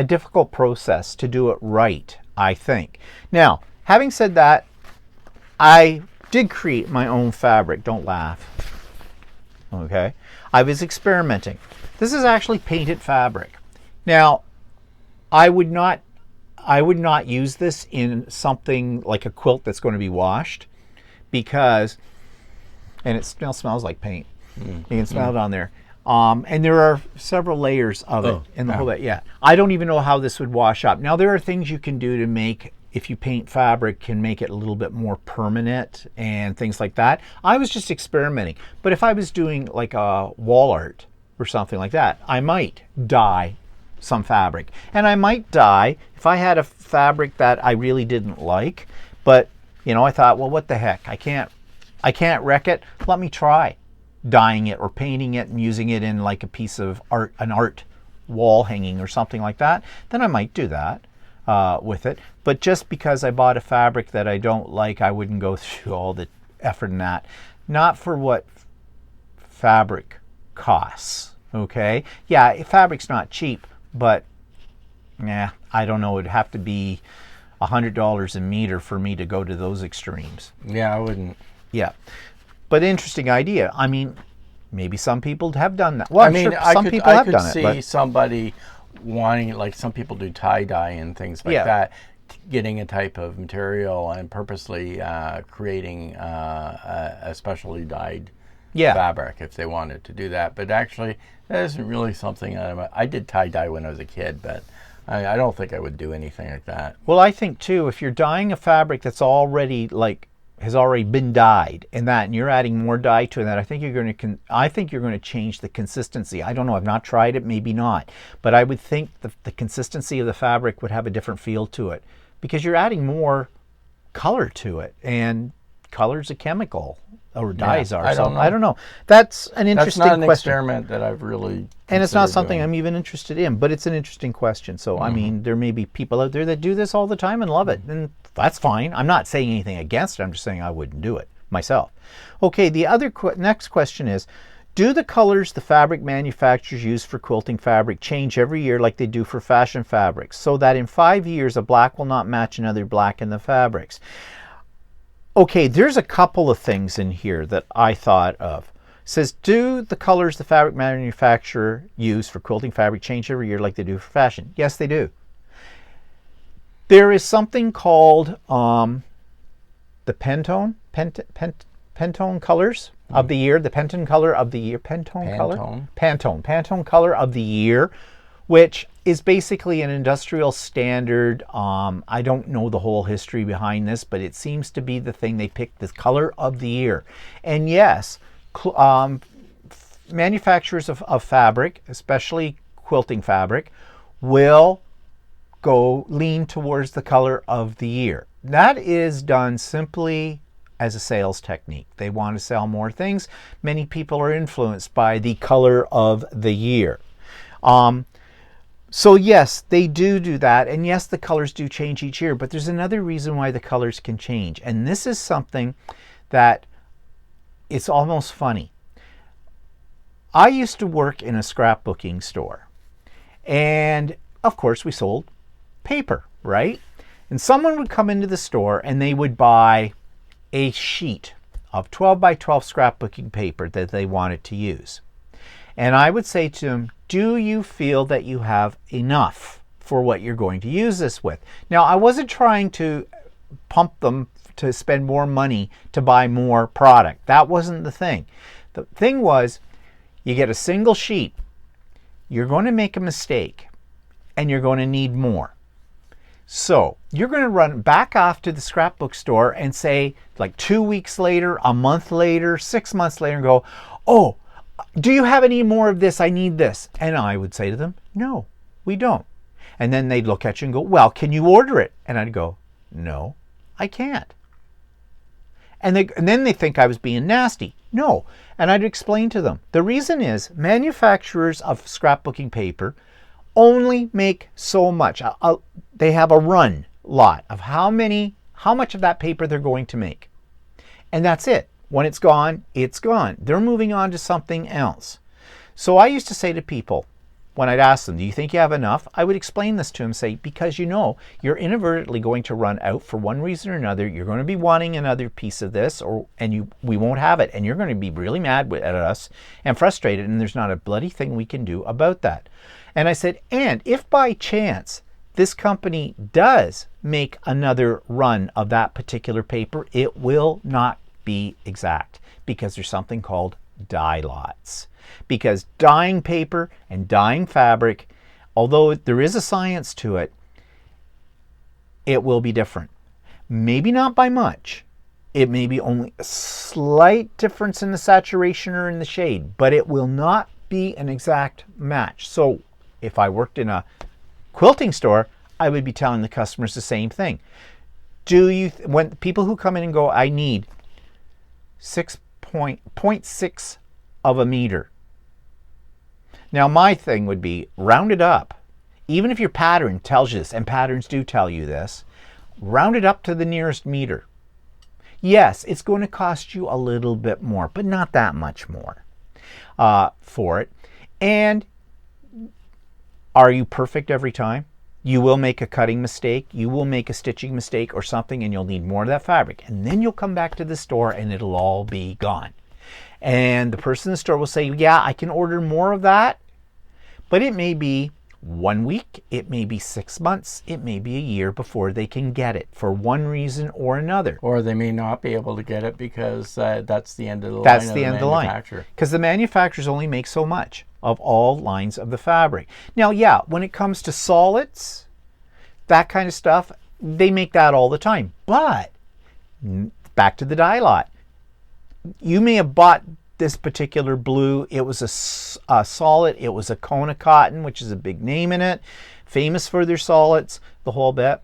difficult process to do it right, I think. Now, having said that, I did create my own fabric. Don't laugh. Okay? I was experimenting. This is actually painted fabric. Now, I would not use this in something like a quilt that's going to be washed, because, and it smells like paint. You can smell it on there. And there are several layers of it in the whole bit. Yeah. I don't even know how this would wash up. Now, there are things you can do to make, if you paint fabric, can make it a little bit more permanent and things like that. I was just experimenting. But if I was doing like a wall art or something like that, I might dye some fabric. And I might dye, if I had a fabric that I really didn't like, but, you know, I thought, well, what the heck? I can't wreck it. Let me try dyeing it or painting it and using it in like a piece of art, an art wall hanging or something like that. Then I might do that with it. But just because I bought a fabric that I don't like, I wouldn't go through all the effort in that. not for what fabric costs. Okay, yeah, fabric's not cheap, but I don't know. It'd have to be $100 a meter for me to go to those extremes. Yeah, I wouldn't. Yeah, but interesting idea. I mean, maybe some people have done that. Well, I mean, sure some people have done it. I could see somebody wanting, like some people do tie-dye and things like that, getting a type of material and purposely creating a specially dyed fabric if they wanted to do that. But actually, that isn't really something I did tie-dye when I was a kid, but I don't think I would do anything like that. Well, I think too, if you're dyeing a fabric that's already has already been dyed and you're adding more dye to that, I think you're going to change the consistency. I don't know. I've not tried it, maybe not, but I would think the consistency of the fabric would have a different feel to it because you're adding more color to it, and color's a chemical, or dyes are. I don't know. That's an interesting question. That's not an experiment that I've really and it's not something I'm even interested in, but it's an interesting question. So, I mean, there may be people out there that do this all the time and love it, and that's fine. I'm not saying anything against it. I'm just saying I wouldn't do it myself. Okay, the next question is, do the colors the fabric manufacturers use for quilting fabric change every year like they do for fashion fabrics, so that in 5 years a black will not match another black in the fabrics? Okay, there's a couple of things in here that I thought of. It says, do the colors the fabric manufacturer use for quilting fabric change every year like they do for fashion? Yes, they do. There is something called the Pantone colors of the year, the Pantone color of the year, Pantone color of the year, which is basically an industrial standard. I don't know the whole history behind this, but it seems to be the thing they picked, the color of the year. And yes, manufacturers of fabric, especially quilting fabric, will lean towards the color of the year. That is done simply as a sales technique. They want to sell more things. Many people are influenced by the color of the year. So yes, they do that, and yes, the colors do change each year, but there's another reason why the colors can change, and this is something that it's almost funny. I used to work in a scrapbooking store, and of course we sold paper, right? And someone would come into the store and they would buy a sheet of 12 by 12 scrapbooking paper that they wanted to use. And I would say to them, do you feel that you have enough for what you're going to use this with? Now, I wasn't trying to pump them to spend more money to buy more product. That wasn't the thing. The thing was, you get a single sheet, you're going to make a mistake, and you're going to need more. So you're going to run back off to the scrapbook store and say, like 2 weeks later, a month later, 6 months later, and go, oh, do you have any more of this? I need this. And I would say to them, no, we don't. And then they'd look at you and go, well, can you order it? And I'd go, no, I can't. And then they think I was being nasty. No. And I'd explain to them, the reason is manufacturers of scrapbooking paper only make so much. They have a run lot of how much of that paper they're going to make. And that's it. When it's gone, it's gone. They're moving on to something else. So I used to say to people, when I'd ask them, do you think you have enough? I would explain this to them, say, because you know, you're inadvertently going to run out for one reason or another. You're going to be wanting another piece of this, we won't have it. And you're going to be really mad at us and frustrated, and there's not a bloody thing we can do about that. And I said, and if by chance this company does make another run of that particular paper, it will not be exact, because there's something called dye lots. Because dyeing paper and dyeing fabric, although there is a science to it, it will be different. Maybe not by much. It may be only a slight difference in the saturation or in the shade, but it will not be an exact match. So if I worked in a quilting store, I would be telling the customers the same thing. When people who come in and go, I need 0.6 of a meter. Now my thing would be round it up. Even if your pattern tells you this, and patterns do tell you this, round it up to the nearest meter. Yes, it's going to cost you a little bit more, but not that much more for it. And are you perfect every time? You will make a cutting mistake, you will make a stitching mistake or something, and you'll need more of that fabric. And then you'll come back to the store and it'll all be gone. And the person in the store will say, yeah, I can order more of that, but it may be 1 week, it may be 6 months, it may be a year before they can get it for one reason or another. Or they may not be able to get it because that's the end of the line. That's the end of the line. Because the manufacturers only make so much of all lines of the fabric. Now, yeah, when it comes to solids, that kind of stuff, they make that all the time. But back to the dye lot. You may have bought this particular blue. It was a solid. It was a Kona cotton, which is a big name in it, famous for their solids, the whole bit.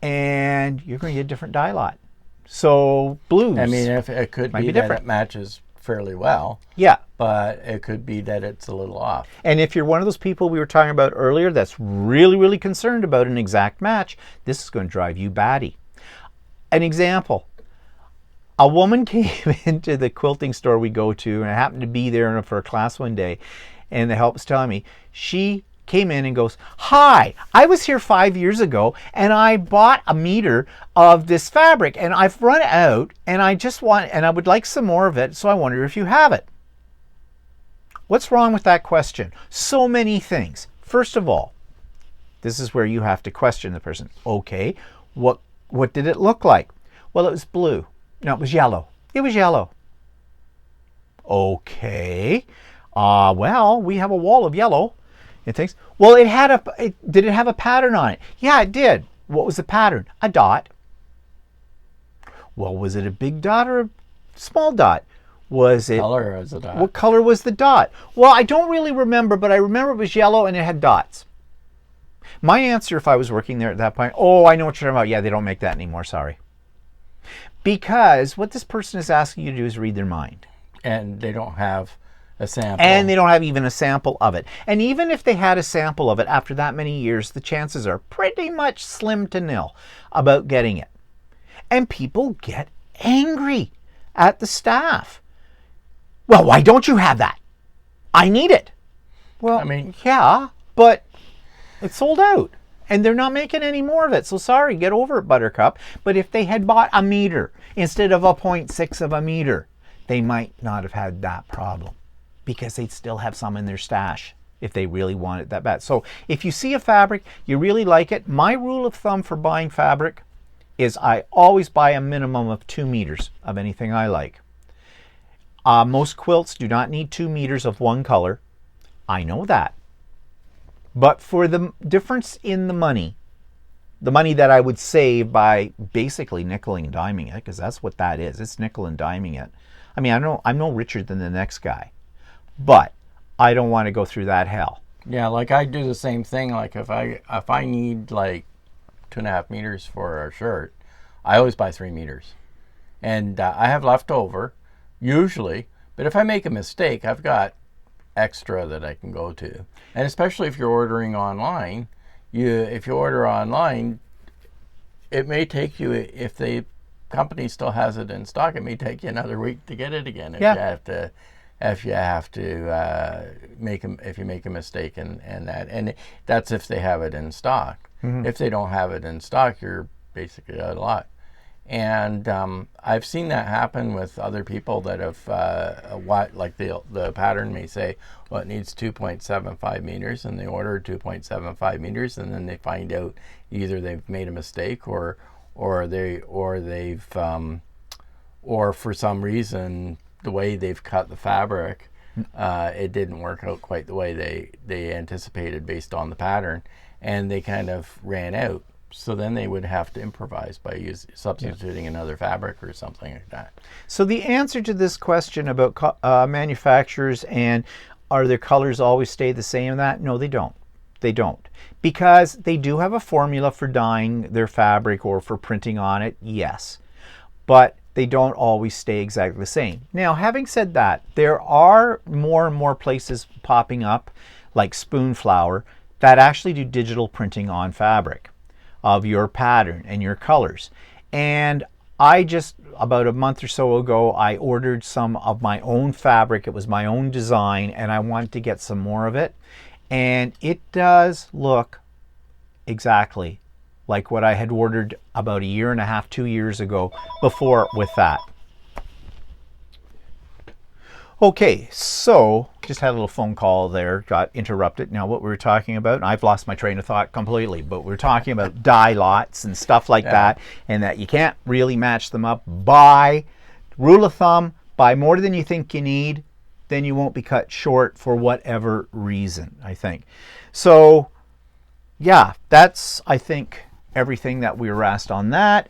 And you're going to get a different dye lot. So blues, I mean, if it could be that it matches fairly well. Yeah. But it could be that it's a little off. And if you're one of those people we were talking about earlier that's really, really concerned about an exact match, this is going to drive you batty. An example. A woman came into the quilting store we go to, and I happened to be there for a class one day, and the help was telling me, she came in and goes, hi, I was here 5 years ago and I bought a meter of this fabric and I've run out and I would like some more of it, so I wonder if you have it. What's wrong with that question? So many things. First of all, this is where you have to question the person. Okay, what did it look like? Well, it was blue. No, it was yellow. It was yellow. Okay. Well, we have a wall of yellow and things. Well, did it have a pattern on it? Yeah, it did. What was the pattern? A dot. Well, was it a big dot or a small dot? Was it color as a dot? What color was the dot? Well, I don't really remember, but I remember it was yellow and it had dots. My answer, if I was working there at that point, oh, I know what you're talking about. Yeah, they don't make that anymore. Sorry. Because what this person is asking you to do is read their mind. And they don't have a sample. And they don't have even a sample of it. And even if they had a sample of it after that many years, the chances are pretty much slim to nil about getting it. And people get angry at the staff. Well, why don't you have that? I need it. Well, I mean, yeah, but it's sold out. And they're not making any more of it. So sorry, get over it, Buttercup. But if they had bought a meter instead of a 0.6 of a meter, they might not have had that problem because they'd still have some in their stash if they really want it that bad. So if you see a fabric, you really like it, my rule of thumb for buying fabric is I always buy a minimum of 2 meters of anything I like. Most quilts do not need 2 meters of one color. I know that. But for the difference in the money that I would save by basically nickeling and diming it, because that's what that is, it's nickel and diming it. I mean, I'm no richer than the next guy, but I don't want to go through that hell. Yeah, like I do the same thing. Like if I need like 2.5 meters for a shirt, I always buy 3 meters, and I have leftover usually. But if I make a mistake, I've got extra that I can go to. And especially if you're ordering online, if you order online, it may take you, if the company still has it in stock, it may take you another week to get it again. If you have to if you make a mistake and that's if they have it in stock. Mm-hmm. If they don't have it in stock, you're basically out of luck. And I've seen that happen with other people that have like the pattern may say, well, it needs 2.75 meters, and they order 2.75 meters, and then they find out either they've made a mistake or for some reason the way they've cut the fabric, it didn't work out quite the way they anticipated based on the pattern, and they kind of ran out. So then they would have to improvise by substituting another fabric or something like that. So the answer to this question about manufacturers and are their colors always stay the same, no, they don't. They don't. Because they do have a formula for dyeing their fabric or for printing on it, yes. But they don't always stay exactly the same. Now, having said that, there are more and more places popping up, like Spoonflower, that actually do digital printing on fabric of your pattern and your colors. And I just about a month or so ago, I ordered some of my own fabric. It was my own design, and I wanted to get some more of it. And it does look exactly like what I had ordered about a year and a half, 2 years ago before with that. Okay, so just had a little phone call there, got interrupted. Now what we were talking about, and I've lost my train of thought completely, but we're talking about die lots and stuff like that, and that you can't really match them up. Buy, rule of thumb, buy more than you think you need, then you won't be cut short for whatever reason, I think. So yeah, that's, I think, everything that we were asked on that.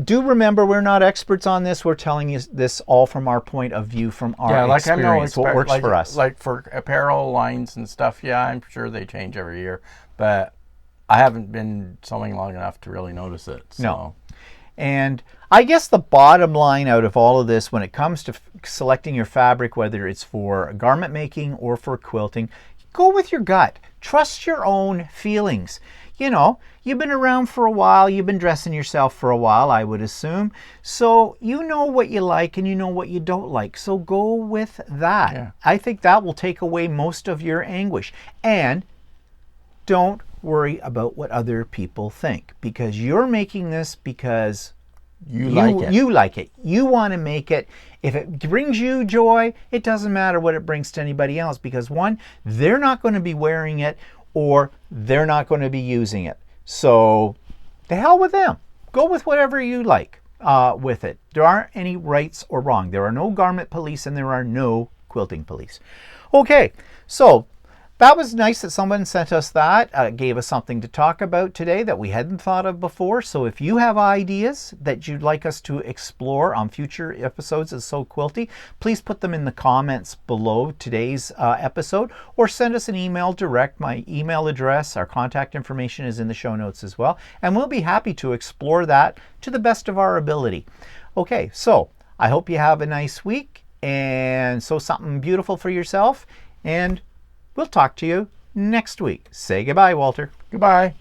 Do remember, we're not experts on this. We're telling you this all from our point of view, from our experience, what works for us. Like for apparel lines and stuff, yeah, I'm sure they change every year, but I haven't been sewing long enough to really notice it. So. No. And I guess the bottom line out of all of this, when it comes to selecting your fabric, whether it's for garment making or for quilting, go with your gut. Trust your own feelings. You know, you've been around for a while, you've been dressing yourself for a while, I would assume. So you know what you like and you know what you don't like. So go with that. Yeah. I think that will take away most of your anguish. And don't worry about what other people think, because you're making this because you like it. You want to make it. If it brings you joy, it doesn't matter what it brings to anybody else, because one, they're not going to be wearing it, or they're not going to be using it. So the hell with them. Go with whatever you like with it. There aren't any rights or wrong. There are no garment police and there are no quilting police. Okay, so that was nice that someone sent us that. Gave us something to talk about today that we hadn't thought of before. So if you have ideas that you'd like us to explore on future episodes of So Quilty, please put them in the comments below today's episode, or send us an email direct. My email address, our contact information is in the show notes as well. And we'll be happy to explore that to the best of our ability. Okay, so I hope you have a nice week and sew something beautiful for yourself. And we'll talk to you next week. Say goodbye, Walter. Goodbye.